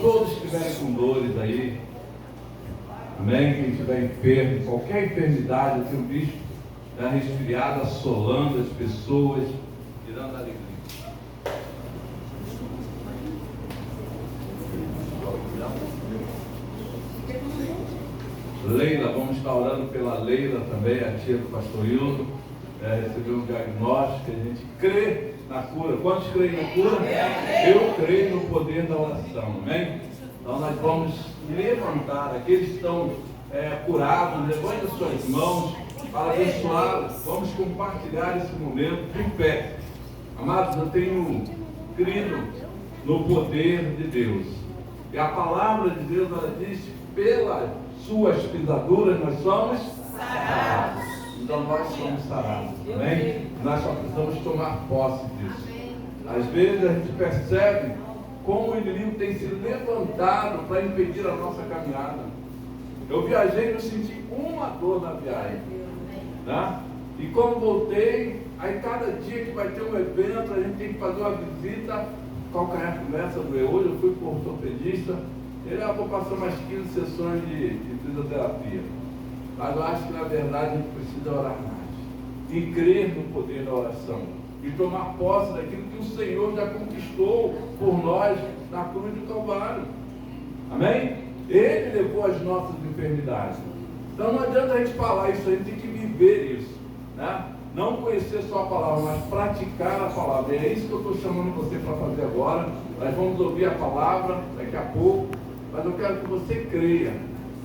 todos que estiverem com dores aí, amém? Quem estiver enfermo, qualquer enfermidade, eu tenho visto resfriado, assolando as pessoas e dando alegria. Leila, vamos estar orando pela Leila também, a tia do pastor Hildo. Recebeu um diagnóstico, a gente crê na cura. Quantos creem na cura? Eu creio no poder da oração, amém? Então nós vamos levantar aqueles que estão curados, levante as suas mãos para abençoá-los. Vamos compartilhar esse momento de fé. Amados, eu tenho crido no poder de Deus. E a palavra de Deus, ela diz, pelas suas pisaduras nós somos sarados. Então nós somos sarados, amém? Nós só precisamos tomar posse disso. Às vezes a gente percebe como o inimigo tem se levantado para impedir a nossa caminhada. Eu viajei e não senti uma dor na viagem, né? E quando voltei, aí cada dia que vai ter um evento, a gente tem que fazer uma visita, o calcanhar começa a doer. Hoje eu fui para o ortopedista, vou passar mais 15 sessões de fisioterapia. Mas eu acho que na verdade a gente precisa orar mais e crer no poder da oração e tomar posse daquilo que o Senhor já conquistou por nós na cruz do Calvário. Amém? Ele levou as nossas enfermidades. Então não adianta a gente falar isso, a gente tem que viver isso, né? Não conhecer só a palavra, mas praticar a palavra. E é isso que eu estou chamando você para fazer agora. Nós vamos ouvir a palavra daqui a pouco, mas eu quero que você creia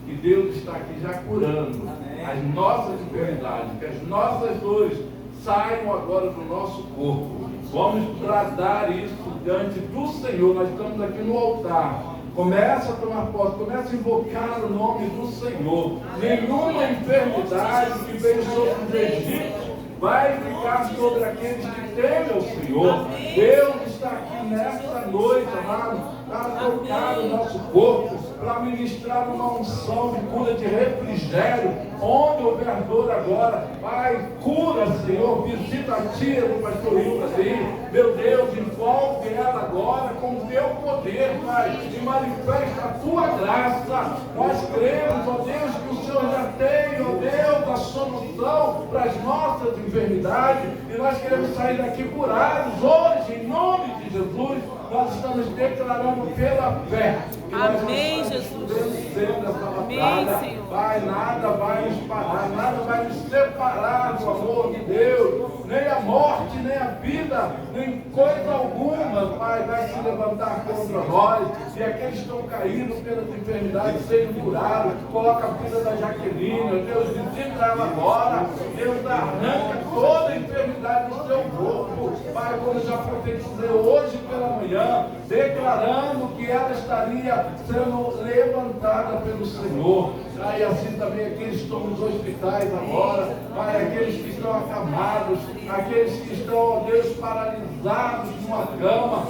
que Deus está aqui já curando as nossas enfermidades, que as nossas dores saiam agora do nosso corpo. Vamos bradar isso diante do Senhor. Nós estamos aqui no altar. Começa a tomar posse, começa a invocar o nome do Senhor. Nenhuma enfermidade que veio sobre os egípcios vai ficar sobre aqueles que temem ao Senhor. Deus está aqui nesta noite, amado, para tocar o nosso corpo, para ministrar uma unção de cura, de refrigério, onde houver dor agora. Pai, cura, Senhor, visita a tia do pastor Hilda aí, meu Deus, envolve ela agora com o teu poder, Pai, e manifesta a tua graça. Nós cremos, ó Deus, que o Senhor já tem, ó Deus, a solução para as nossas enfermidades, e nós queremos sair daqui curados hoje, em nome de Jesus. Nós estamos declarando pela fé. Amém, Jesus. Amém, Senhor. Pai, nada vai nos parar, nada vai nos separar do amor de Deus. Nem a morte, nem a vida, nem coisa alguma, Pai, vai se levantar contra nós. E aqueles que estão caindo pelas enfermidades sejam curados. Coloca a vida da Jaqueline, Deus, visita ela agora. Deus, arranca toda a enfermidade do seu corpo. Pai, como já profetizei hoje pela manhã, declarando que ela estaria sendo levantada pelo Senhor. E assim também aqueles que estão nos hospitais agora, Pai, aqueles que estão acamados, aqueles que estão, ó Deus, paralisados numa cama.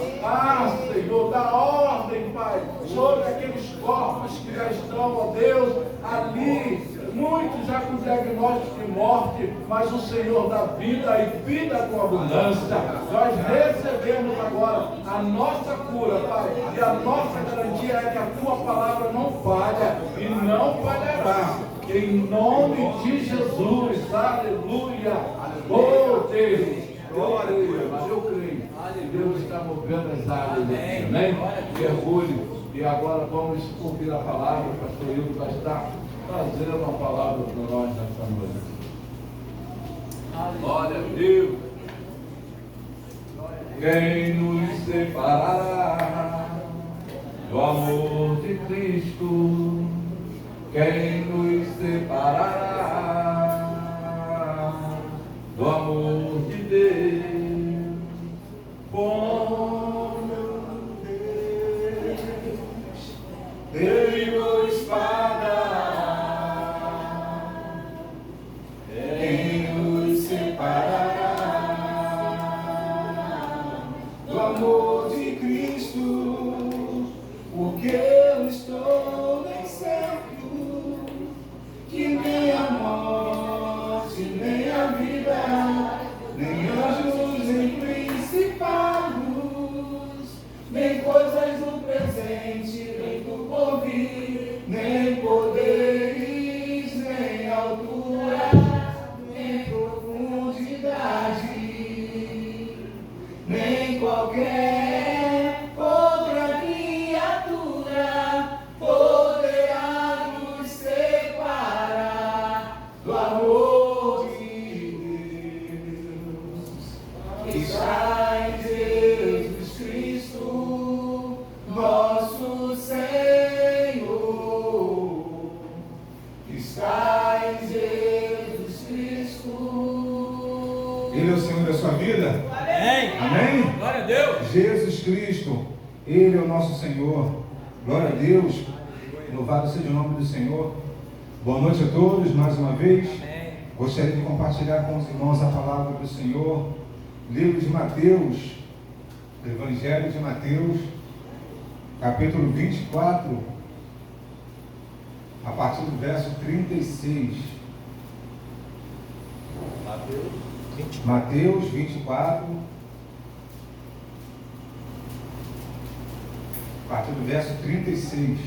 Senhor, dá ordem, Pai, sobre aqueles corpos que já estão, ó Deus, ali. Muitos já com diagnóstico de morte, mas o Senhor dá vida e vida com abundância. Nós recebemos agora a nossa cura, Pai, e a nossa garantia é que a tua palavra não falha e não falhará. Em nome de Jesus, aleluia. Oh Deus, glória a Deus, mas eu creio que Deus está movendo as águas aqui, amém? Mergulho. E agora vamos ouvir a palavra, o pastor Hildo vai estar trazendo uma palavra para nós nessa noite. Glória a Deus. Quem nos separará do amor de Cristo? Quem nos separará do amor de Deus? Bom Deus, deu espada. Quem nos separará do amor de Cristo? Porque eu estou bem certo que nem a morte, nem a vida, nem anjos qualquer outra criatura poderá nos separar do amor de Deus que está em Jesus Cristo, nosso Senhor, que está em Jesus Cristo. Ele é o Senhor da sua vida? Amém. Amém? Glória a Deus. Jesus Cristo, Ele é o nosso Senhor. Glória a Deus. Louvado seja o nome do Senhor. Boa noite a todos, mais uma vez. Amém. Gostaria de compartilhar com os irmãos a palavra do Senhor. Livro de Mateus, Evangelho de Mateus, capítulo 24, a partir do verso 36. Mateus 24, a partir do verso 36.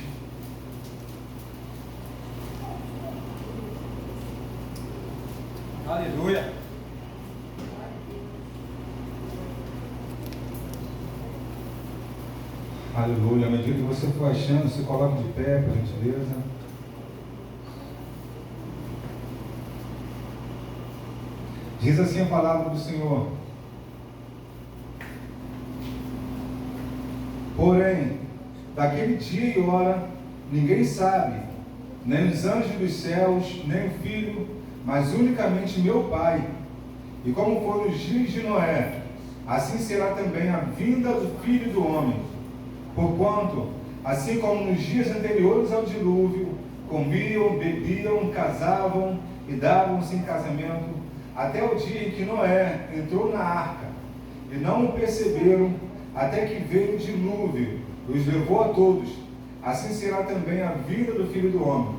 Aleluia. Aleluia. À medida que você for achando, se coloque de pé, por gentileza. Diz assim a palavra do Senhor: porém, daquele dia e hora, ninguém sabe, nem os anjos dos céus, nem o Filho, mas unicamente meu Pai. E como foram os dias de Noé, assim será também a vinda do Filho do Homem. Porquanto, assim como nos dias anteriores ao dilúvio, comiam, bebiam, casavam e davam-se em casamento, até o dia em que Noé entrou na arca, e não o perceberam, até que veio o dilúvio, e os levou a todos. Assim será também a vida do Filho do Homem.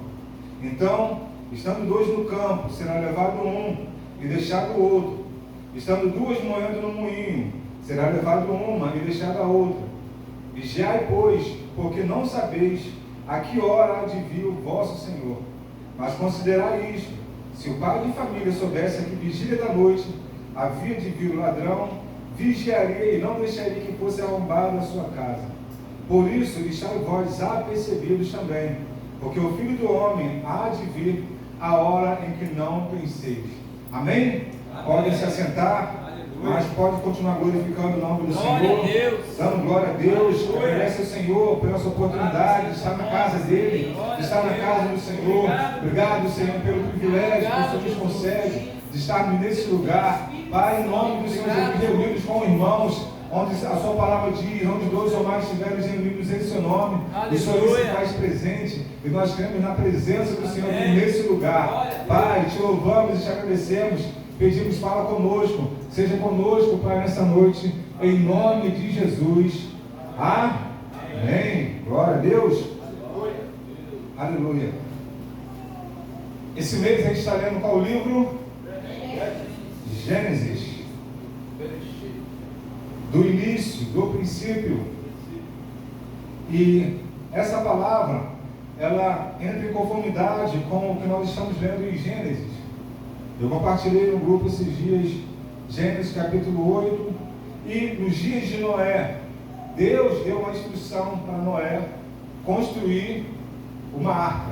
Então, estando dois no campo, será levado um e deixado o outro. Estando duas moendo no moinho, será levado uma e deixada a outra. Vigiai, pois, porque não sabeis a que hora há de vir o vosso Senhor. Mas considerai isto: se o pai de família soubesse a que vigília da noite havia de vir o ladrão, vigiaria e não deixaria que fosse arrombada a sua casa. Por isso, estai vós apercebidos também, porque o Filho do Homem há de vir a hora em que não penseis. Amém? Podem se assentar, mas pode continuar glorificando o nome do Senhor, dando glória a Deus. Agradece ao Senhor pela sua oportunidade de estar na casa dele, de estar na casa do Senhor. Obrigado, Senhor, pelo privilégio que o Senhor nos concede de estarmos nesse lugar. Pai, em nome do Senhor Jesus, reunidos com irmãos, onde a sua palavra diz: onde dois ou mais estiverem reunidos em seu nome, o Senhor se faz presente, e nós cremos na presença do Senhor nesse lugar. Pai, te louvamos e te agradecemos, pedimos, fala conosco, seja conosco, Pai, nessa noite, em nome de Jesus. Amém. Glória a Deus. Aleluia. Esse mês a gente está lendo qual livro? Gênesis. Do início, do princípio. E essa palavra, ela entra em conformidade com o que nós estamos lendo em Gênesis. Eu compartilhei no grupo esses dias Gênesis capítulo 8, e nos dias de Noé, Deus deu uma instrução para Noé construir uma arca,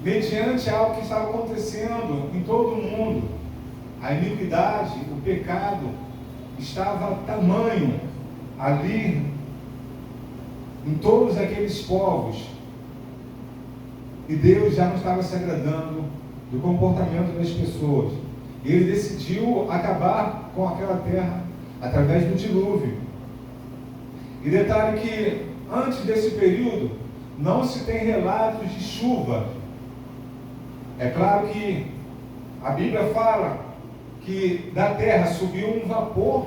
mediante algo que estava acontecendo em todo o mundo. A iniquidade, o pecado estava tamanho ali em todos aqueles povos, e Deus já não estava se agradando do comportamento das pessoas. Ele decidiu acabar com aquela terra através do dilúvio. E detalhe que antes desse período não se tem relatos de chuva. É claro que a Bíblia fala que da terra subiu um vapor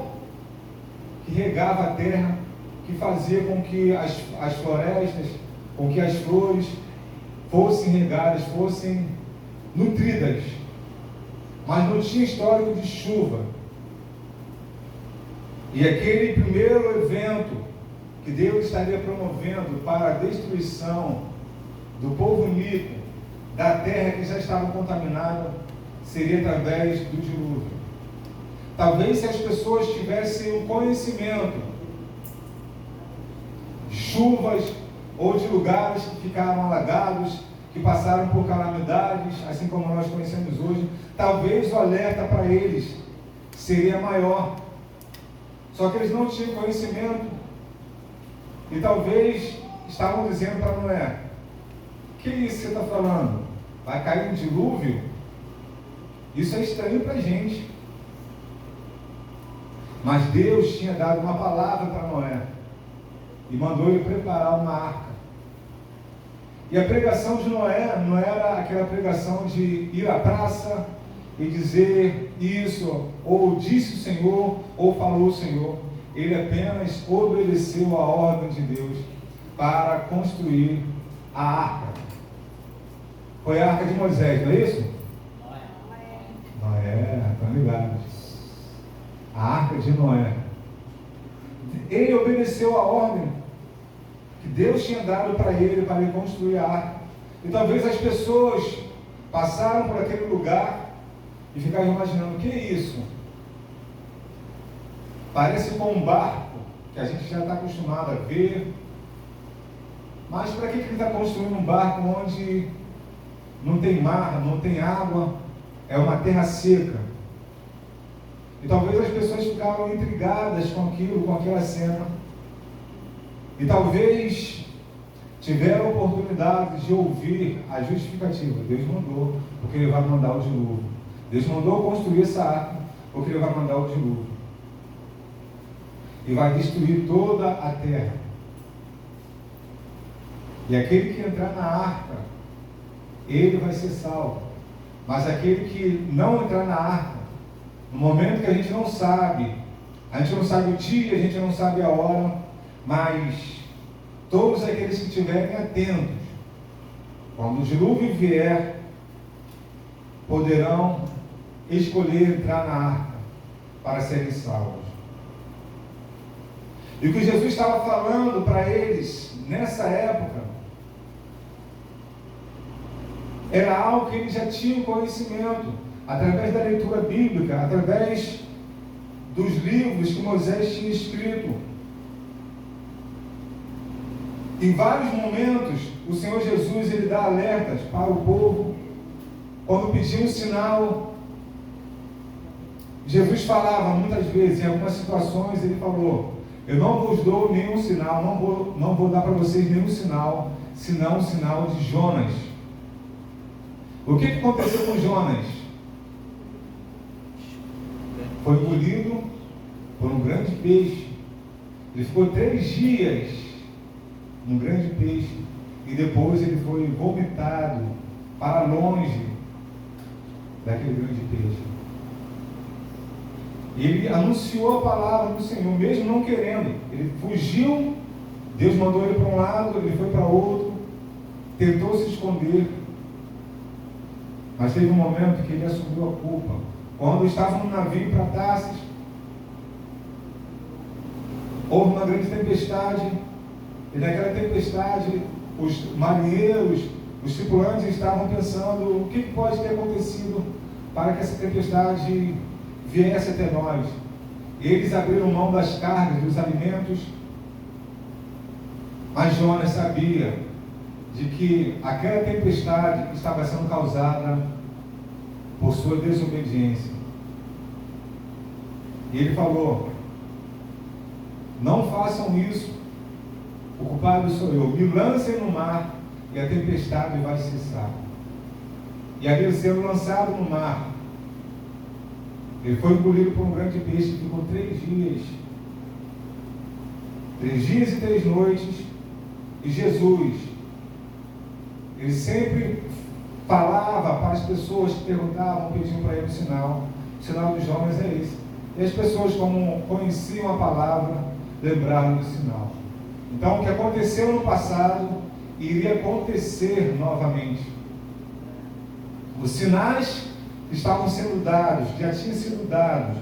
que regava a terra, que fazia com que as florestas, com que as flores fossem regadas, fossem nutridas. Mas não tinha histórico de chuva. E aquele primeiro evento que Deus estaria promovendo para a destruição do povo iníquo, da terra que já estava contaminada, seria através do dilúvio. Talvez se as pessoas tivessem o conhecimento de chuvas ou de lugares que ficaram alagados, que passaram por calamidades, assim como nós conhecemos hoje, talvez o alerta para eles seria maior. Só que eles não tinham conhecimento e talvez estavam dizendo para Noé: que isso você está falando? Vai cair um dilúvio? Isso é estranho para a gente. Mas Deus tinha dado uma palavra para Noé e mandou ele preparar uma arca. E a pregação de Noé não era aquela pregação de ir à praça e dizer isso, ou disse o Senhor, ou falou o Senhor. Ele apenas obedeceu a ordem de Deus para construir a arca. Foi a arca de Moisés, não é isso? Noé, estão ligados. A arca de Noé. Ele obedeceu a ordem que Deus tinha dado para ele construir a arca. E talvez as pessoas passaram por aquele lugar e ficaram imaginando: o que é isso? Parece com um barco que a gente já está acostumado a ver. Mas para que ele está construindo um barco onde não tem mar, não tem água, é uma terra seca? E talvez as pessoas ficaram intrigadas com aquilo, com aquela cena. E talvez tiveram a oportunidade de ouvir a justificativa. Deus mandou, porque Ele vai mandar o dilúvio. Deus mandou construir essa arca, porque Ele vai mandar o dilúvio. E vai destruir toda a terra. E aquele que entrar na arca, ele vai ser salvo. Mas aquele que não entrar na arca, no momento que a gente não sabe o dia, a gente não sabe a hora, mas todos aqueles que estiverem atentos, quando o dilúvio vier, poderão escolher entrar na arca para serem salvos. E o que Jesus estava falando para eles nessa época era algo que eles já tinham conhecimento, através da leitura bíblica, através dos livros que Moisés tinha escrito. Em vários momentos, o Senhor Jesus ele dá alertas para o povo. Quando pedia um sinal, Jesus falava muitas vezes, em algumas situações ele falou: eu não vos dou nenhum sinal, não vou dar para vocês nenhum sinal, senão o sinal de Jonas. O que aconteceu com Jonas? Foi engolido por um grande peixe. Ele ficou 3 dias num grande peixe e depois ele foi vomitado para longe daquele grande peixe. E ele anunciou a palavra do Senhor, mesmo não querendo. Ele fugiu, Deus mandou ele para um lado, ele foi para outro, tentou se esconder. Mas teve um momento que ele assumiu a culpa. Quando estava no navio para Tarsis, houve uma grande tempestade, e naquela tempestade os marinheiros, os tripulantes estavam pensando: o que pode ter acontecido para que essa tempestade viesse até nós? E eles abriram mão das cargas, dos alimentos, mas Jonas sabia de que aquela tempestade estava sendo causada por sua desobediência. E ele falou: não façam isso, o culpado sou eu, me lancem no mar e a tempestade vai cessar. E ali sendo lançado no mar, ele foi engolido por um grande peixe e ficou 3 dias. 3 dias e 3 noites. E Jesus, ele sempre falava para as pessoas que perguntavam, pediam para ele um sinal. O sinal de Jonas é esse. E as pessoas, como conheciam a palavra, lembraram do sinal. Então, o que aconteceu no passado iria acontecer novamente. Os sinais que estavam sendo dados, já tinham sido dados,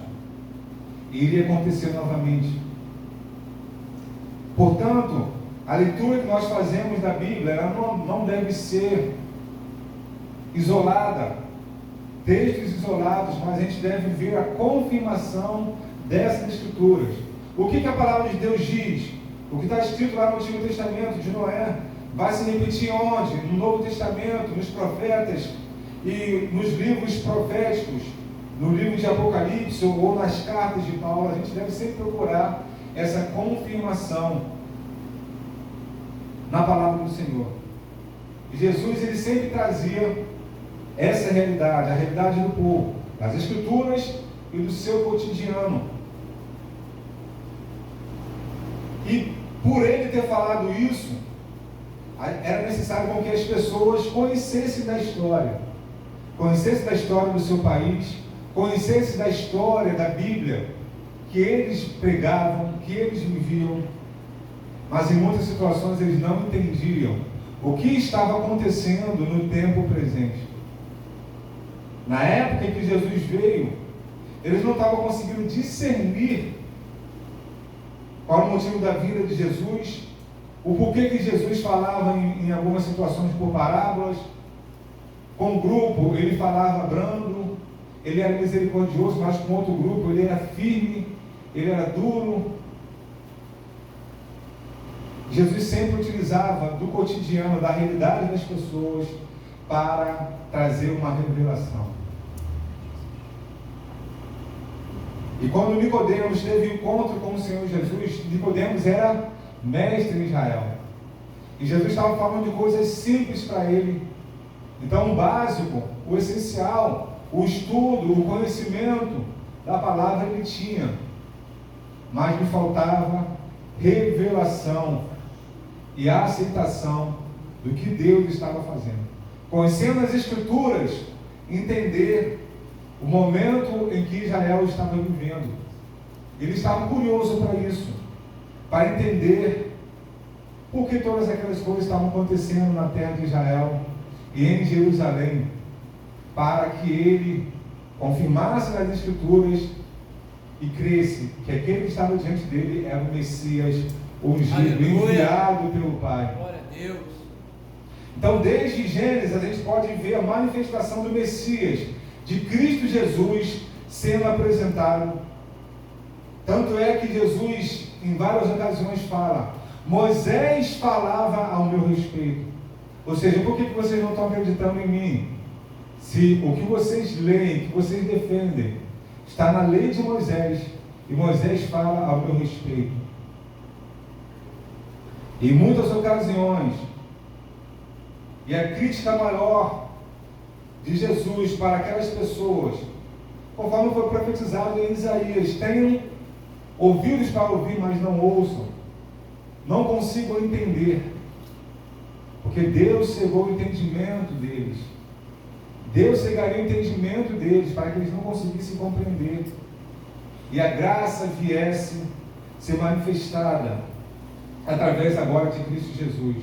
e iria acontecer novamente. Portanto, a leitura que nós fazemos da Bíblia, ela não deve ser isolada. textos isolados, mas a gente deve ver a confirmação dessas escrituras. O que a palavra de Deus diz? O que está escrito lá no Antigo Testamento de Noé vai se repetir onde? No Novo Testamento, nos profetas e nos livros proféticos, no livro de Apocalipse ou nas cartas de Paulo. A gente deve sempre procurar essa confirmação na palavra do Senhor. E Jesus, ele sempre trazia essa realidade, a realidade do povo, das Escrituras e do seu cotidiano. E por ele ter falado isso, era necessário com que as pessoas conhecessem da história do seu país, conhecessem da história da Bíblia, que eles pregavam, que eles viviam, mas em muitas situações eles não entendiam o que estava acontecendo no tempo presente. Na época em que Jesus veio, eles não estavam conseguindo discernir qual o motivo da vinda de Jesus, o porquê que Jesus falava em algumas situações por parábolas. Com um grupo ele falava brando, ele era misericordioso, mas com outro grupo ele era firme, ele era duro. Jesus sempre utilizava do cotidiano, da realidade das pessoas, para trazer uma revelação. E quando Nicodemos teve um encontro com o Senhor Jesus, Nicodemos era mestre em Israel. E Jesus estava falando de coisas simples para ele. Então o básico, o essencial, o estudo, o conhecimento da palavra ele tinha. Mas lhe faltava revelação e a aceitação do que Deus estava fazendo. Conhecendo as Escrituras, entender o momento em que Israel estava vivendo. Ele estava curioso para isso, para entender por que todas aquelas coisas estavam acontecendo na terra de Israel e em Jerusalém, para que ele confirmasse nas Escrituras e cresce que aquele que estava diante dele era o Messias ungido, enviado pelo Pai. Glória a Deus. Então, desde Gênesis, a gente pode ver a manifestação do Messias, de Cristo Jesus, sendo apresentado. Tanto é que Jesus, em várias ocasiões, fala: Moisés falava ao meu respeito. Ou seja, por que vocês não estão acreditando em mim? Se o que vocês leem, que vocês defendem, está na lei de Moisés, e Moisés fala ao meu respeito. Em muitas ocasiões, e a crítica maior de Jesus para aquelas pessoas, conforme foi profetizado em Isaías: tenham ouvidos para ouvir, mas não ouçam, não consigam entender, porque Deus cegou o entendimento deles. Deus cegaria o entendimento deles para que eles não conseguissem compreender, e a graça viesse ser manifestada através agora de Cristo Jesus.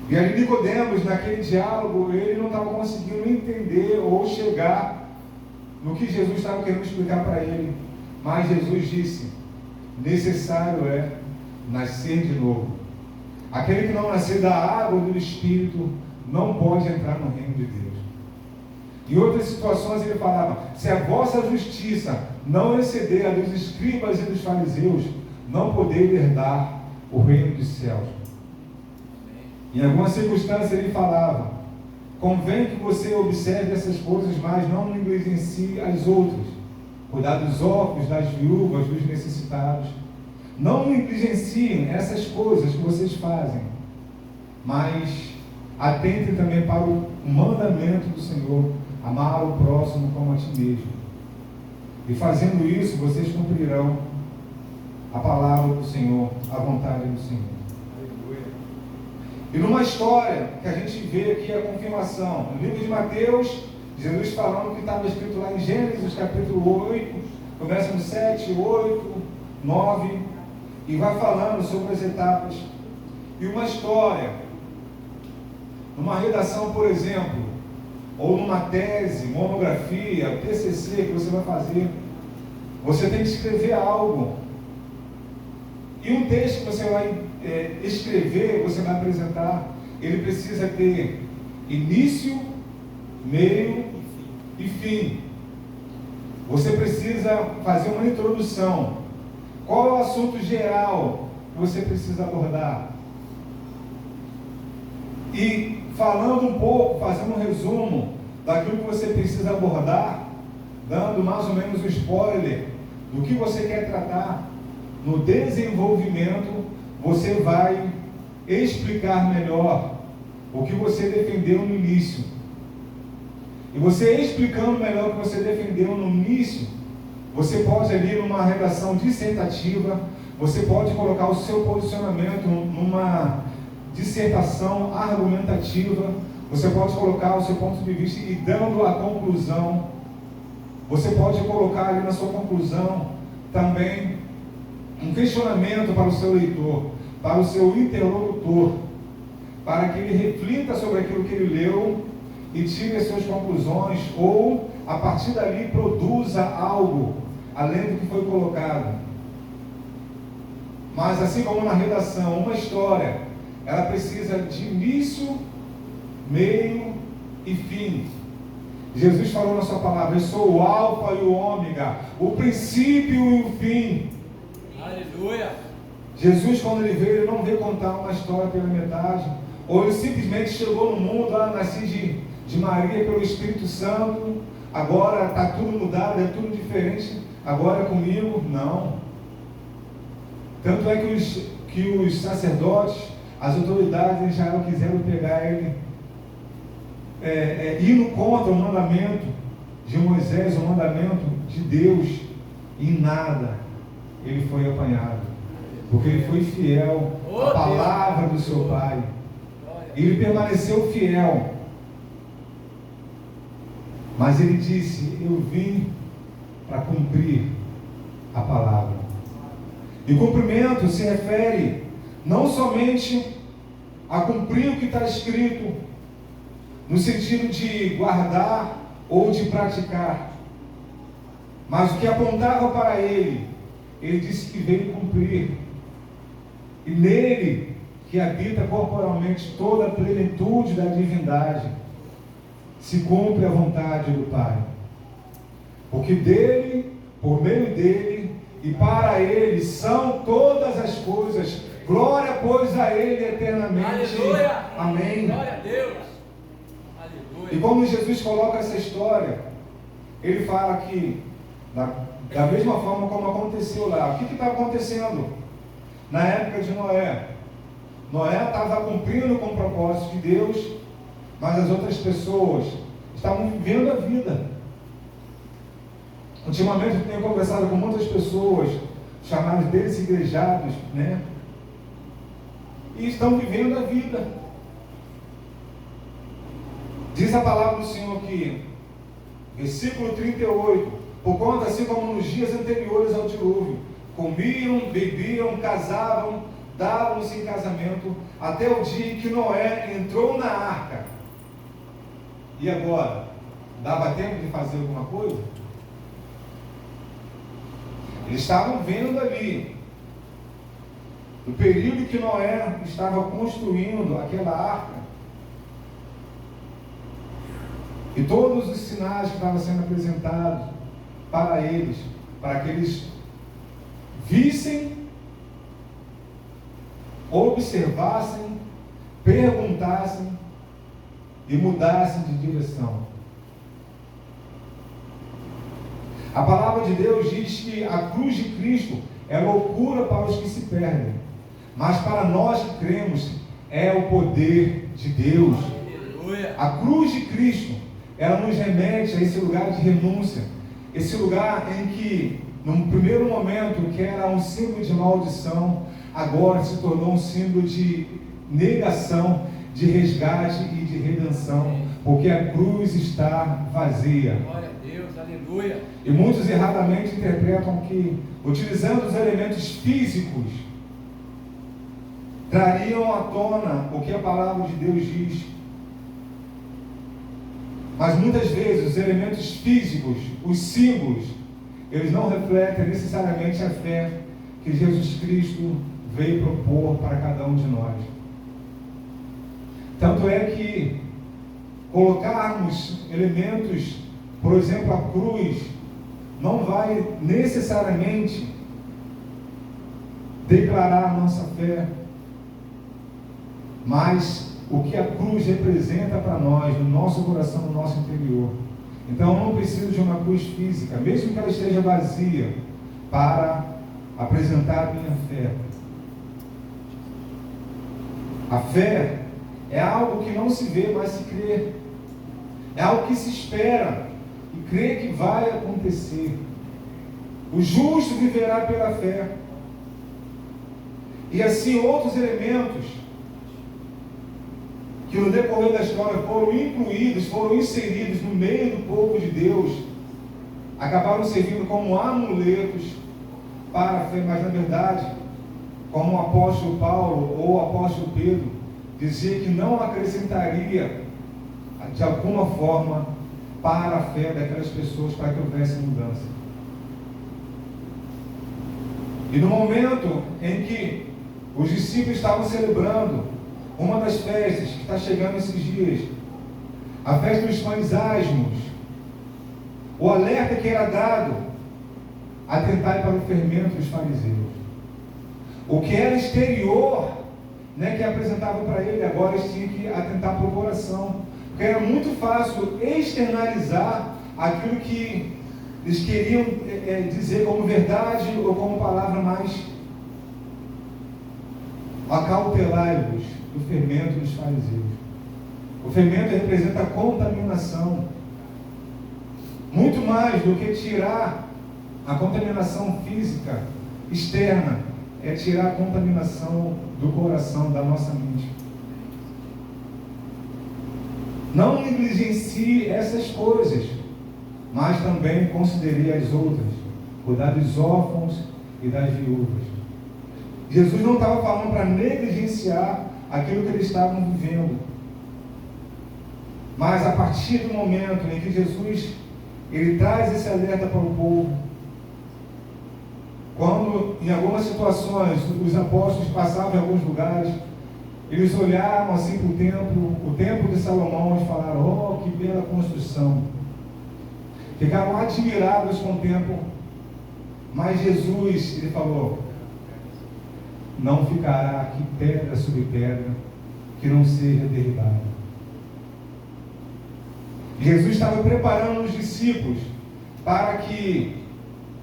E ali Nicodemos, naquele diálogo, ele não estava conseguindo entender ou chegar no que Jesus estava querendo explicar para ele. Mas Jesus disse: necessário é nascer de novo. Aquele que não nascer da água e do Espírito não pode entrar no reino de Deus. Em outras situações ele falava: se a vossa justiça não exceder a dos escribas e dos fariseus, não podeis herdar o reino dos céus. Em algumas circunstâncias ele falava: convém que você observe essas coisas, mas não negligencie as outras. Cuidar dos órfãos, das viúvas, dos necessitados. Não negligenciem essas coisas que vocês fazem, mas atentem também para o mandamento do Senhor: amar o próximo como a ti mesmo. E fazendo isso, vocês cumprirão a palavra do Senhor, a vontade do Senhor. E numa história que a gente vê aqui a confirmação, no livro de Mateus, Jesus falando o que estava escrito lá em Gênesis, capítulo 8, começa no 7, 8, 9, e vai falando sobre as etapas. E uma história, numa redação, por exemplo, ou numa tese, monografia, TCC que você vai fazer, você tem que escrever algo. E um texto que você vai escrever, você vai apresentar, ele precisa ter início, meio e fim. Você precisa fazer uma introdução. Qual é o assunto geral que você precisa abordar? E falando um pouco, fazendo um resumo daquilo que você precisa abordar, dando mais ou menos um spoiler do que você quer tratar, no desenvolvimento você vai explicar melhor o que você defendeu no início. E você explicando melhor o que você defendeu no início, você pode ali numa redação dissertativa, você pode colocar o seu posicionamento numa dissertação argumentativa, você pode colocar o seu ponto de vista e dando a conclusão. Você pode colocar ali na sua conclusão também um questionamento para o seu leitor, para o seu interlocutor, para que ele reflita sobre aquilo que ele leu e tire as suas conclusões, ou a partir dali produza algo além do que foi colocado. Mas assim como na redação, uma história, ela precisa de início, meio e fim. Jesus falou na sua palavra: eu sou o alfa e o ômega, o princípio e o fim. Aleluia. Jesus, quando ele veio, ele não veio contar uma história pela metade, ou ele simplesmente chegou no mundo, nasci de Maria pelo Espírito Santo, agora está tudo mudado, é tudo diferente, agora é comigo. Não. Tanto é que os sacerdotes, as autoridades em Israel quiseram pegar ele, indo contra o mandamento de Moisés, o mandamento de Deus, e em nada ele foi apanhado, porque ele foi fiel à palavra do seu pai. Ele permaneceu fiel. Mas ele disse: eu vim para cumprir a palavra. E cumprimento se refere não somente a cumprir o que está escrito, no sentido de guardar ou de praticar, mas o que apontava para ele disse que veio cumprir. E nele que habita corporalmente toda a plenitude da divindade, se cumpre a vontade do Pai. Porque dele, por meio dele e para ele são todas as coisas. Glória, pois, a ele eternamente. Aleluia. Amém. Glória a Deus. Aleluia. E como Jesus coloca essa história, ele fala que, da mesma forma como aconteceu lá, o que está acontecendo? Na época de Noé, Noé estava cumprindo com o propósito de Deus, mas as outras pessoas estavam vivendo a vida. Ultimamente eu tenho conversado com muitas pessoas, chamadas desigrejados, né? E estão vivendo a vida. Diz a palavra do Senhor aqui, versículo 38, porquanto assim como nos dias anteriores ao dilúvio, comiam, bebiam, casavam, davam-se em casamento, até o dia em que Noé entrou na arca. E agora? Dava tempo de fazer alguma coisa? Eles estavam vendo ali, no período que Noé estava construindo aquela arca, e todos os sinais que estavam sendo apresentados para eles, para que eles vissem, observassem, perguntassem e mudassem de direção. A palavra de Deus diz que a cruz de Cristo é loucura para os que se perdem, mas para nós que cremos é o poder de Deus. A cruz de Cristo, ela nos remete a esse lugar de renúncia, esse lugar em que, num primeiro momento, que era um símbolo de maldição, agora se tornou um símbolo de negação, de resgate e de redenção, porque a cruz está vazia. Glória a Deus, aleluia. E muitos erradamente interpretam que, utilizando os elementos físicos, trariam à tona o que a palavra de Deus diz. Mas muitas vezes os elementos físicos, os símbolos, eles não refletem necessariamente a fé que Jesus Cristo veio propor para cada um de nós. Tanto é que colocarmos elementos, por exemplo, a cruz, não vai necessariamente declarar nossa fé, mas o que a cruz representa para nós, no nosso coração, no nosso interior. Então eu não preciso de uma cruz física, mesmo que ela esteja vazia, para apresentar a minha fé. A fé é algo que não se vê, mas se crê. É algo que se espera e crê que vai acontecer. O justo viverá pela fé. E assim outros elementos que no decorrer da história foram incluídos, foram inseridos no meio do povo de Deus, acabaram servindo como amuletos para a fé, mas na verdade, como o apóstolo Paulo ou o apóstolo Pedro dizia que não acrescentaria de alguma forma para a fé daquelas pessoas, para que houvesse mudança. E no momento em que os discípulos estavam celebrando uma das festas que está chegando esses dias, a festa dos pães asmos, o alerta que era dado, atentai para o fermento dos fariseus. O que era exterior, que apresentavam para ele, agora eles tinham que atentar para o coração. Porque era muito fácil externalizar aquilo que eles queriam dizer como verdade ou como palavra, mais acautelai-vos do fermento dos fariseus. O fermento representa a contaminação. Muito mais do que tirar a contaminação física externa, é tirar a contaminação do coração, da nossa mente. Não negligencie essas coisas, mas também considere as outras, cuidar dos órfãos e das viúvas. Jesus não estava falando para negligenciar aquilo que eles estavam vivendo, mas a partir do momento em que Jesus ele traz esse alerta para o povo, quando em algumas situações os apóstolos passavam em alguns lugares, eles olharam assim para o templo de Salomão e falaram: oh, que bela construção. Ficaram admirados com o templo, mas Jesus, ele falou: não ficará aqui pedra sobre pedra que não seja derribada. Jesus estava preparando os discípulos para que,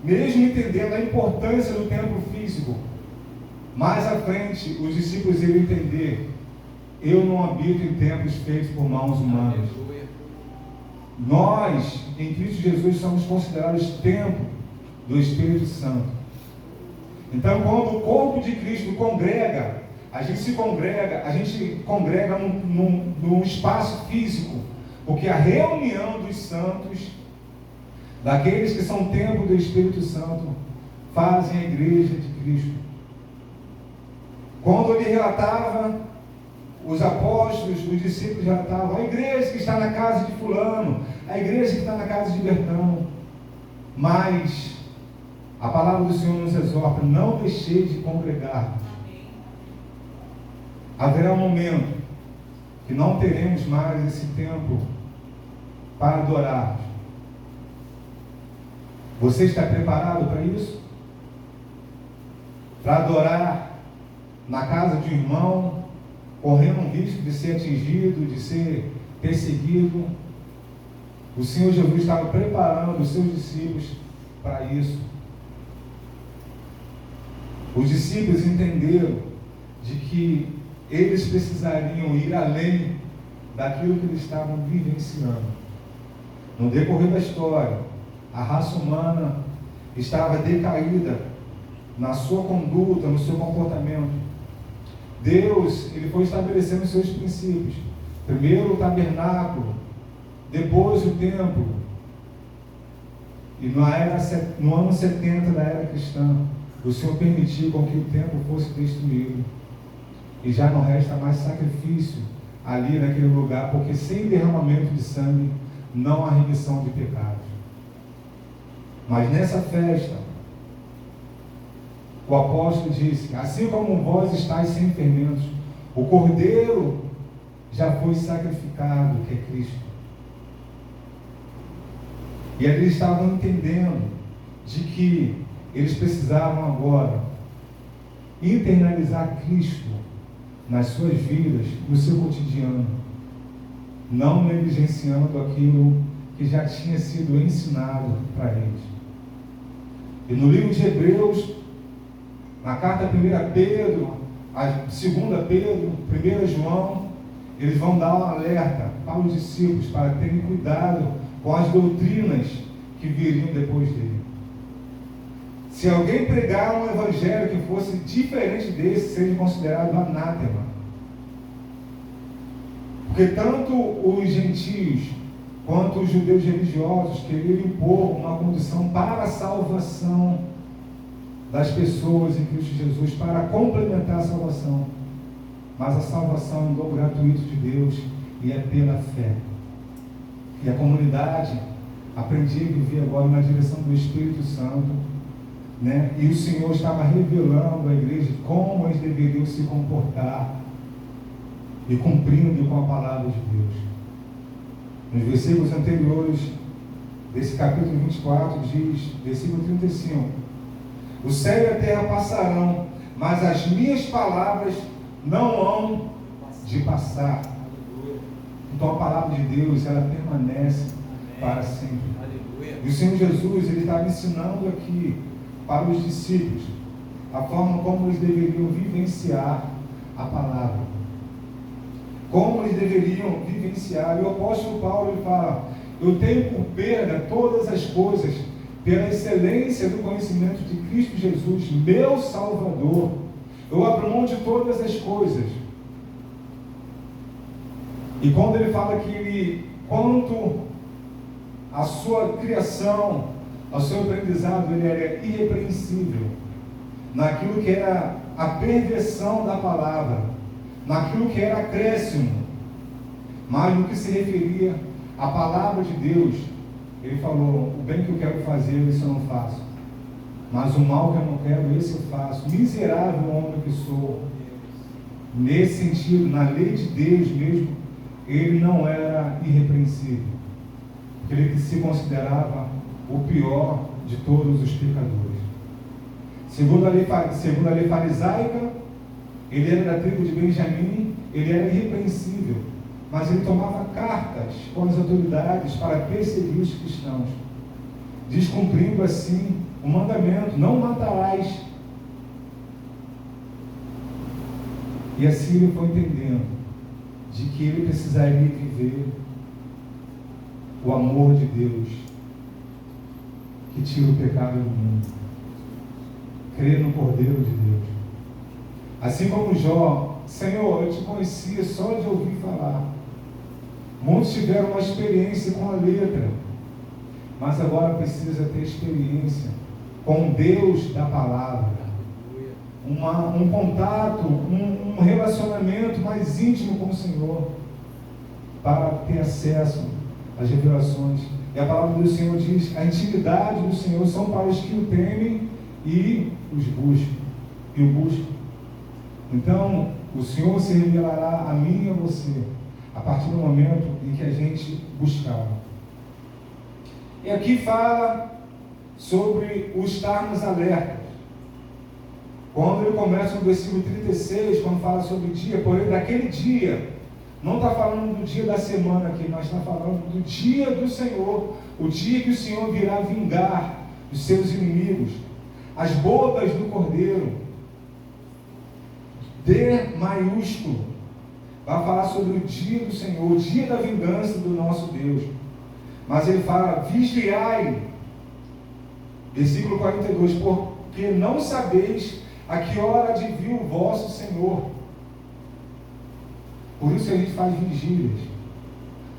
mesmo entendendo a importância do templo físico, mais à frente os discípulos iriam entender: eu não habito em templos feitos por mãos humanas. Nós, em Cristo Jesus, somos considerados templo do Espírito Santo. Então, quando o corpo de Cristo congrega, a gente congrega num espaço físico, porque a reunião dos santos, daqueles que são templo do Espírito Santo, fazem a igreja de Cristo. Quando ele relatava, os apóstolos, os discípulos relatavam: a igreja que está na casa de fulano, a igreja que está na casa de Bertão. Mas a palavra do Senhor nos exorta: não deixeis de congregar. Haverá um momento que não teremos mais esse tempo para adorar. Você está preparado para isso? Para adorar na casa de um irmão, correndo um risco de ser atingido, de ser perseguido? O Senhor Jesus estava preparando os seus discípulos para isso. Os discípulos entenderam de que eles precisariam ir além daquilo que eles estavam vivenciando. No decorrer da história, a raça humana estava decaída na sua conduta, no seu comportamento. Deus, ele foi estabelecendo os seus princípios. Primeiro o tabernáculo, depois o templo. E no ano 70 da era cristã, o Senhor permitiu com que o templo fosse destruído. E já não resta mais sacrifício ali naquele lugar, porque sem derramamento de sangue não há remissão de pecados. Mas nessa festa, o apóstolo disse: assim como vós estáis sem fermentos, o cordeiro já foi sacrificado, que é Cristo. E eles estavam entendendo de que eles precisavam agora internalizar Cristo nas suas vidas, no seu cotidiano, não negligenciando aquilo que já tinha sido ensinado para eles. E no livro de Hebreus, na carta 1 Pedro, a 2 Pedro, 1 João, eles vão dar um alerta para os discípulos, para terem cuidado com as doutrinas que viriam depois dele. Se alguém pregar um evangelho que fosse diferente desse, seja considerado anátema. Porque tanto os gentios quanto os judeus religiosos queriam impor uma condição para a salvação das pessoas em Cristo Jesus, para complementar a salvação. Mas a salvação é um dom gratuito de Deus e é pela fé. E a comunidade aprendia a viver agora na direção do Espírito Santo, né? E o Senhor estava revelando à igreja como eles deveriam se comportar e cumprindo com a palavra de Deus. Nos versículos anteriores desse capítulo 24 diz, versículo 35: o céu e a terra passarão, mas as minhas palavras não hão de passar. Então a palavra de Deus, ela permanece para sempre. E o Senhor Jesus, ele estava ensinando aqui para os discípulos a forma como eles deveriam vivenciar a palavra, como eles deveriam vivenciar. E o apóstolo Paulo, ele fala: eu tenho por perda todas as coisas pela excelência do conhecimento de Cristo Jesus, meu Salvador. Eu abro mão de todas as coisas. E quando ele fala que ele, quanto à sua criação, ao seu aprendizado, ele era irrepreensível naquilo que era a perversão da palavra, naquilo que era acréscimo, mas no que se referia à palavra de Deus, ele falou: o bem que eu quero fazer, isso eu não faço, mas o mal que eu não quero, esse eu faço. Miserável homem que sou. Nesse sentido, na lei de Deus mesmo, ele não era irrepreensível, porque ele se considerava o pior de todos os pecadores. Segundo a lei farisaica, ele era da tribo de Benjamim, ele era irrepreensível, mas ele tomava cartas com as autoridades para perseguir os cristãos, descumprindo assim o mandamento: não matarás. E assim ele foi entendendo de que ele precisaria viver o amor de Deus que tira o pecado do mundo, crer no Cordeiro de Deus. Assim como Jó: Senhor, eu te conhecia só de ouvir falar. Muitos tiveram uma experiência com a letra, mas agora precisa ter experiência com Deus da palavra, um contato, um relacionamento mais íntimo com o Senhor, para ter acesso às revelações. E a palavra do Senhor diz: a intimidade do Senhor são para os que o temem e os buscam, e o buscam. Então, o Senhor se revelará a mim e a você a partir do momento em que a gente buscar. E aqui fala sobre o estarmos alertas. Quando ele começa no versículo 36, quando fala sobre o dia, porém daquele dia, não está falando do dia da semana aqui, mas está falando do dia do Senhor, o dia que o Senhor virá vingar os seus inimigos, as bodas do Cordeiro. D maiúsculo, vai falar sobre o dia do Senhor, o dia da vingança do nosso Deus. Mas ele fala: vigiai, versículo 42, porque não sabeis a que hora de vir o vosso Senhor. Por isso a gente faz vigílias.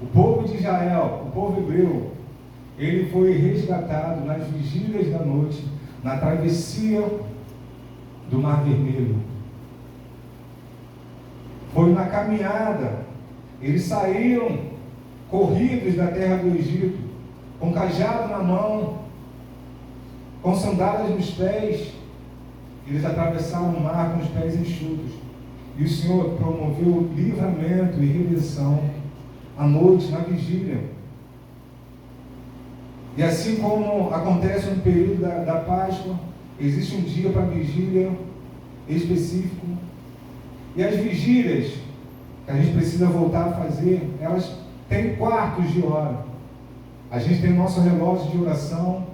O povo de Israel, o povo hebreu, ele foi resgatado nas vigílias da noite, na travessia do Mar Vermelho. Foi na caminhada. Eles saíram corridos da terra do Egito, com cajado na mão, com sandálias nos pés. Eles atravessaram o mar com os pés enxutos. E o Senhor promoveu livramento e redenção à noite, na vigília. E assim como acontece no período da Páscoa, existe um dia para vigília específico. E as vigílias que a gente precisa voltar a fazer, elas têm quartos de hora. A gente tem o nosso relógio de oração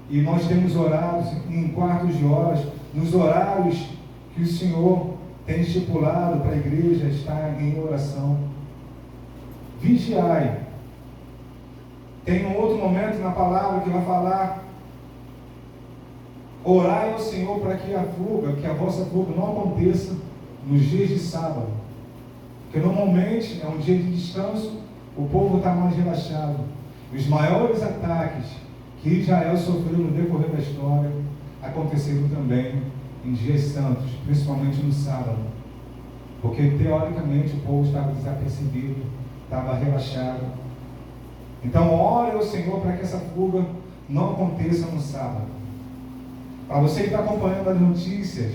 e nós temos horários em quartos de horas, nos horários que o Senhor tem estipulado para a igreja estar em oração. Vigiai. Tem um outro momento na palavra que vai falar: orai ao Senhor para que a vossa fuga não aconteça nos dias de sábado. Porque normalmente é um dia de descanso, o povo está mais relaxado. Os maiores ataques que Israel sofreu no decorrer da história aconteceram também em dias santos, principalmente no sábado. Porque teoricamente o povo estava desapercebido, estava relaxado. Então ore ao Senhor para que essa fuga não aconteça no sábado. Para você que está acompanhando as notícias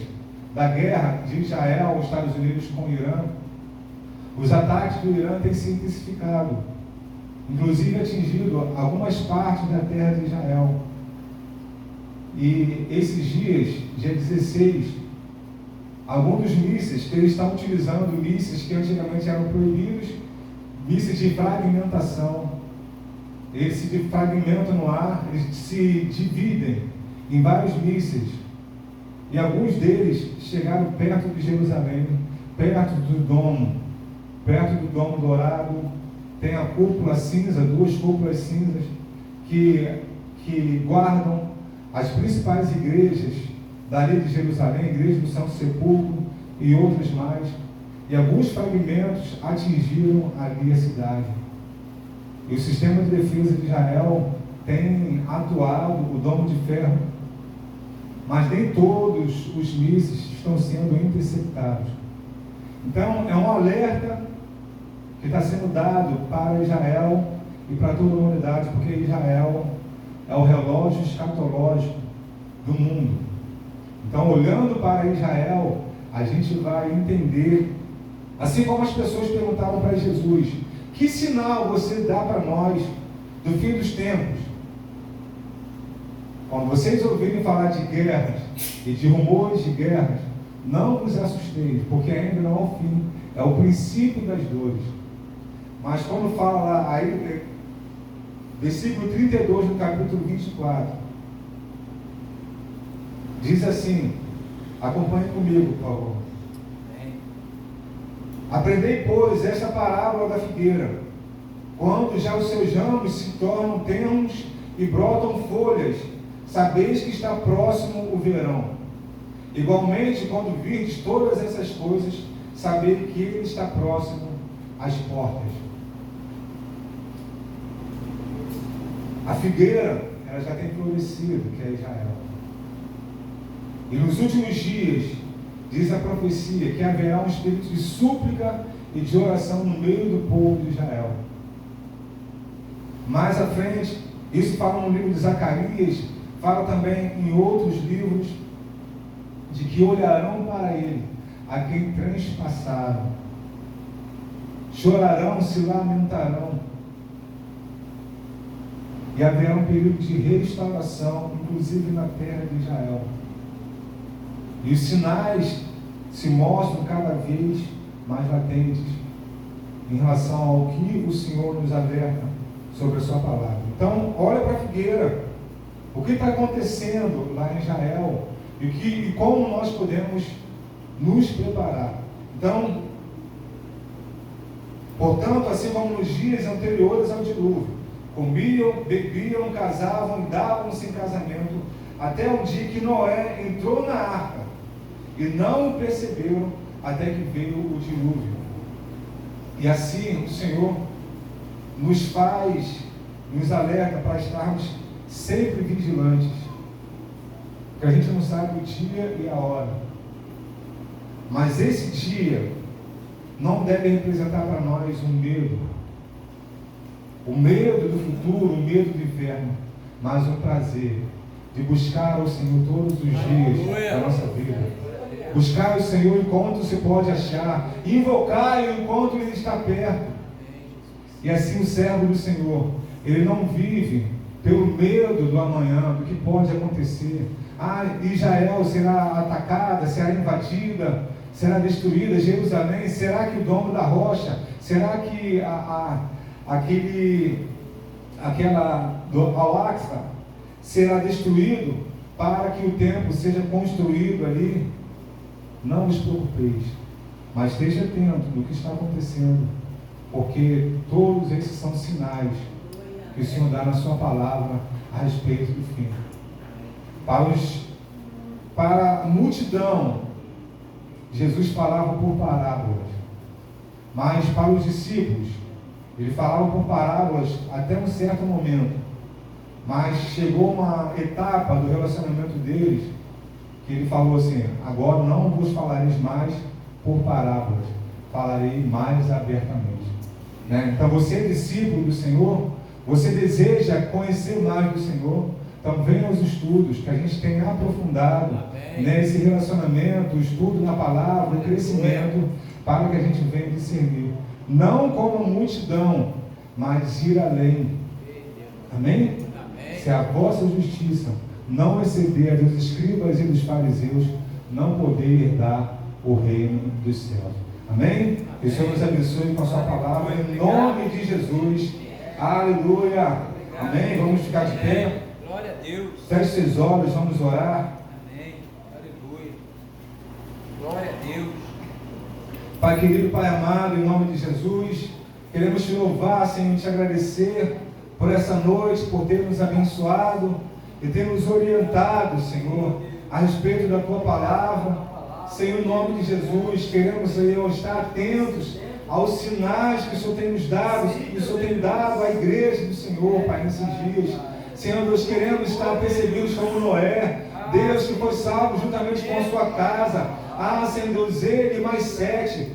da guerra de Israel aos Estados Unidos com o Irã, os ataques do Irã têm se intensificado, inclusive atingido algumas partes da terra de Israel. E esses dias, dia 16, alguns dos mísseis que eles estão utilizando, mísseis que antigamente eram proibidos, mísseis de fragmentação, eles se fragmentam no ar, eles se dividem em vários mísseis. E alguns deles chegaram perto de Jerusalém, perto do domo dourado. Tem a cúpula cinza, 2 cúpulas cinzas que guardam as principais igrejas dali de Jerusalém, a igreja do Santo Sepulcro e outras mais. E alguns fragmentos atingiram ali a cidade. E o sistema de defesa de Israel tem atuado o domo de ferro, mas nem todos os mísseis estão sendo interceptados. Então é um alerta que está sendo dado para Israel e para toda a humanidade, porque Israel é o relógio escatológico do mundo. Então, olhando para Israel, a gente vai entender, assim como as pessoas perguntavam para Jesus: que sinal você dá para nós do fim dos tempos? Quando vocês ouvirem falar de guerras e de rumores de guerras, não vos assusteis, porque ainda não é o fim, é o princípio das dores. Mas quando fala aí, versículo 32 do capítulo 24, diz assim, acompanhe comigo, por favor. Aprendei, pois, esta parábola da figueira. Quando já os seus ramos se tornam tenros e brotam folhas, sabeis que está próximo o verão. Igualmente, quando virdes todas essas coisas, sabei que ele está próximo às portas. A figueira, ela já tem florescido, que é Israel. E nos últimos dias, diz a profecia, que haverá um espírito de súplica e de oração no meio do povo de Israel. Mais à frente, isso fala no livro de Zacarias, fala também em outros livros, de que olharão para ele, a quem transpassaram, chorarão, se lamentarão, e haverá um período de restauração, inclusive na terra de Israel. E os sinais se mostram cada vez mais latentes em relação ao que o Senhor nos alerta sobre a sua palavra. Então, olha para a figueira. O que está acontecendo lá em Israel e como nós podemos nos preparar. Então, portanto, assim como nos dias anteriores ao dilúvio, comiam, bebiam, casavam e davam-se em casamento, até o dia que Noé entrou na arca, e não o perceberam até que veio o dilúvio. E assim o Senhor nos alerta para estarmos sempre vigilantes, porque a gente não sabe o dia e a hora. Mas esse dia não deve representar para nós um medo, o medo do futuro, o medo do inferno, mas o prazer de buscar ao Senhor todos os dias da nossa vida. Buscar o Senhor enquanto se pode achar. Invocar-o enquanto Ele está perto. E assim o servo do Senhor, ele não vive pelo medo do amanhã, do que pode acontecer. Israel será atacada, será invadida, será destruída. Jerusalém, será que o domo da rocha, será que Al-Aqsa será destruído para que o templo seja construído ali? Não vos preocupeis, mas esteja atento no que está acontecendo, porque todos esses são sinais que o Senhor dá na sua palavra a respeito do fim. Para a multidão, Jesus falava por parábolas, mas para os discípulos, ele falava por parábolas até um certo momento, mas chegou uma etapa do relacionamento deles, que ele falou assim: agora não vos falareis mais por parábolas, falarei mais abertamente. Então você é discípulo do Senhor, você deseja conhecer mais do Senhor, então venha aos estudos, que a gente tenha aprofundado nesse relacionamento, o estudo na palavra, o crescimento, para que a gente venha discernir, não como multidão, mas ir além. Amém? Se a vossa justiça não exceder a dos escribas e dos fariseus, não poder herdar o reino dos céus. Amém? Que o Senhor nos abençoe com a sua palavra, em nome de Jesus. Aleluia. Amém? Vamos ficar de pé. Glória a Deus. Feche seus olhos, vamos orar. Amém. Aleluia. Glória a Deus. Pai querido, Pai amado, em nome de Jesus, queremos te louvar, Senhor, te agradecer por essa noite, por ter nos abençoado e ter nos orientado, Senhor, a respeito da tua palavra. Senhor, em nome de Jesus, queremos, Senhor, estar atentos aos sinais que o Senhor tem nos dado, que o Senhor tem dado à igreja do Senhor, Pai, nesses dias. Senhor, nós queremos estar percebidos como Noé, Deus que foi salvo juntamente com a sua casa. Senhor Deus, ele e mais 7.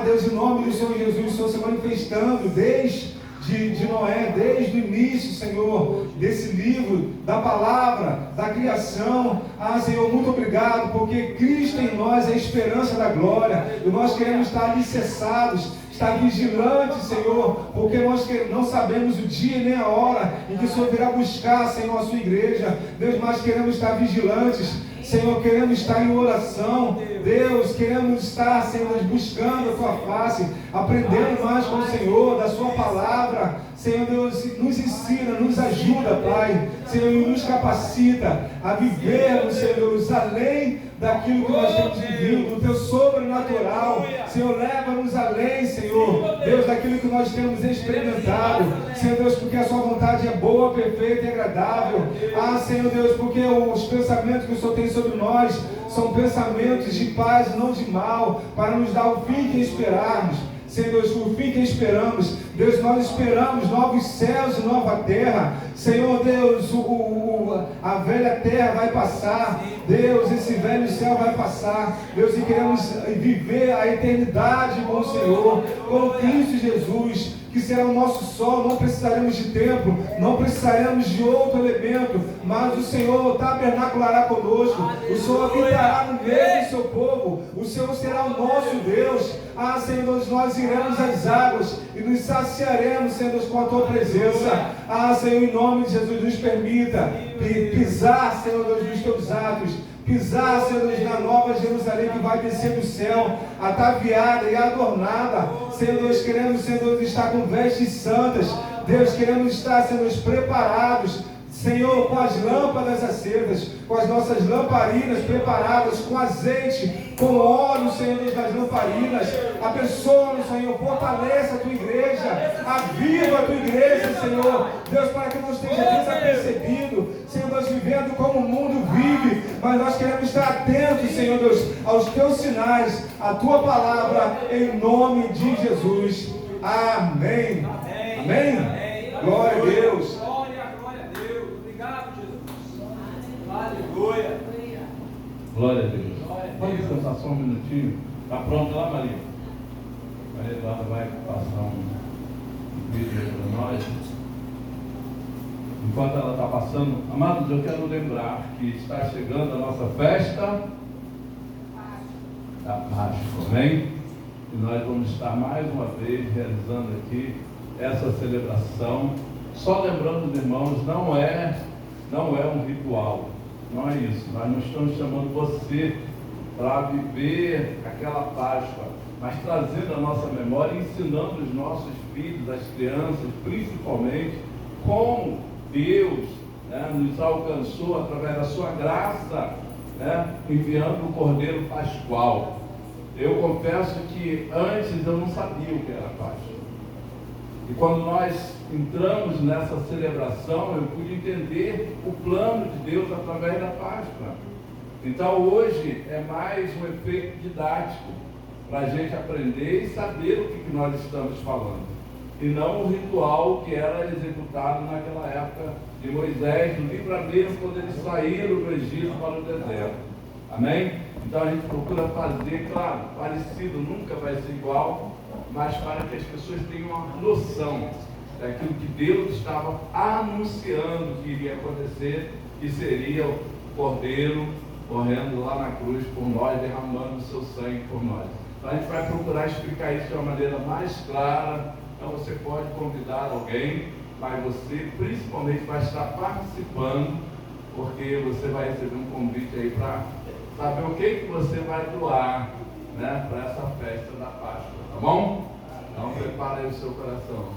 Deus, em nome do Senhor Jesus, o Senhor se manifestando desde de Noé, desde o início, Senhor, desse livro, da palavra, da criação. Senhor, muito obrigado, porque Cristo em nós é a esperança da glória, e nós queremos estar alicerçados, estar vigilantes, Senhor, porque nós não sabemos o dia nem a hora em que o Senhor virá buscar, Senhor, a sua igreja. Deus, nós queremos estar vigilantes, Senhor, queremos estar em oração. Deus, queremos estar, Senhor, buscando a tua face, aprendendo mais com o Senhor, da sua palavra. Senhor Deus, nos ensina, nos ajuda, Pai. Senhor, nos capacita a vivermos, Senhor Deus, além daquilo que nós temos vivido, o teu sobrenatural. Senhor, leva-nos além, Senhor, Deus, daquilo que nós temos experimentado. Senhor Deus, porque a sua vontade é boa, perfeita e agradável. Senhor Deus, porque os pensamentos que o Senhor tem sobre nós são pensamentos de paz e não de mal, para nos dar o fim que esperarmos. Senhor Deus, o fim que esperamos, Deus, nós esperamos novos céus e nova terra. Senhor Deus, a velha terra vai passar, Deus, esse velho céu vai passar, Deus, e queremos viver a eternidade com o Senhor, com Cristo Jesus, que será o nosso sol. Não precisaremos de templo, não precisaremos de outro elemento, mas o Senhor tabernaculará conosco, o Senhor habitará no meio do seu povo, o Senhor será o nosso Deus. Senhor, nós iremos às águas e nos saciaremos, Senhor, com a tua presença. Senhor, em nome de Jesus, nos permita pisar, Senhor Deus, nos teus atos, pisar, Senhor Deus, na nova Jerusalém que vai descer do céu, ataviada e adornada. Senhor Deus, queremos, Senhor Deus, estar com vestes santas. Deus, queremos estar, Senhor Deus, preparados, Senhor, com as lâmpadas acesas, com as nossas lamparinas preparadas, com azeite, com óleo, Senhor Deus, das lamparinas. Abençoa-nos, Senhor, fortalece a tua igreja, aviva a tua igreja, Senhor, Deus, para que não esteja desapercebido, Senhor Deus, vivendo como o mundo vive, mas nós queremos estar atentos, Senhor Deus, aos teus sinais, à tua palavra, em nome de Jesus. Amém. Amém. Glória a Deus. Aleluia. Glória a Deus. Vamos descansar só um minutinho. Está pronto lá, Maria? Maria Eduarda vai passar um vídeo aí para nós. Enquanto ela está passando, amados, eu quero lembrar que está chegando a nossa festa da Páscoa, amém? E nós vamos estar mais uma vez realizando aqui essa celebração. Só lembrando, irmãos, não é um ritual, não é isso. Nós não estamos chamando você para viver aquela Páscoa, mas trazendo a nossa memória, ensinando os nossos filhos, as crianças, principalmente, como Deus, né, nos alcançou através da sua graça, né, enviando o Cordeiro Pascual. Eu confesso que antes eu não sabia o que era Páscoa. E quando nós entramos nessa celebração, eu pude entender o plano de Deus através da Páscoa. Então hoje é mais um efeito didático para a gente aprender e saber o que nós estamos falando. E não o ritual que era executado naquela época de Moisés, no livramento, quando eles saíram do Egito para o deserto. Amém? Então a gente procura fazer, claro, parecido, nunca vai ser igual, mas para que as pessoas tenham uma noção daquilo que Deus estava anunciando que iria acontecer, que seria o Cordeiro correndo lá na cruz por nós, derramando o seu sangue por nós. Então a gente vai procurar explicar isso de uma maneira mais clara. Então você pode convidar alguém, mas você principalmente vai estar participando, porque você vai receber um convite aí para saber o que você vai doar, né, para essa festa da Páscoa, tá bom? Então prepara aí o seu coração.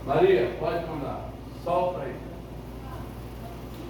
Maria, pode mandar. Solta aí.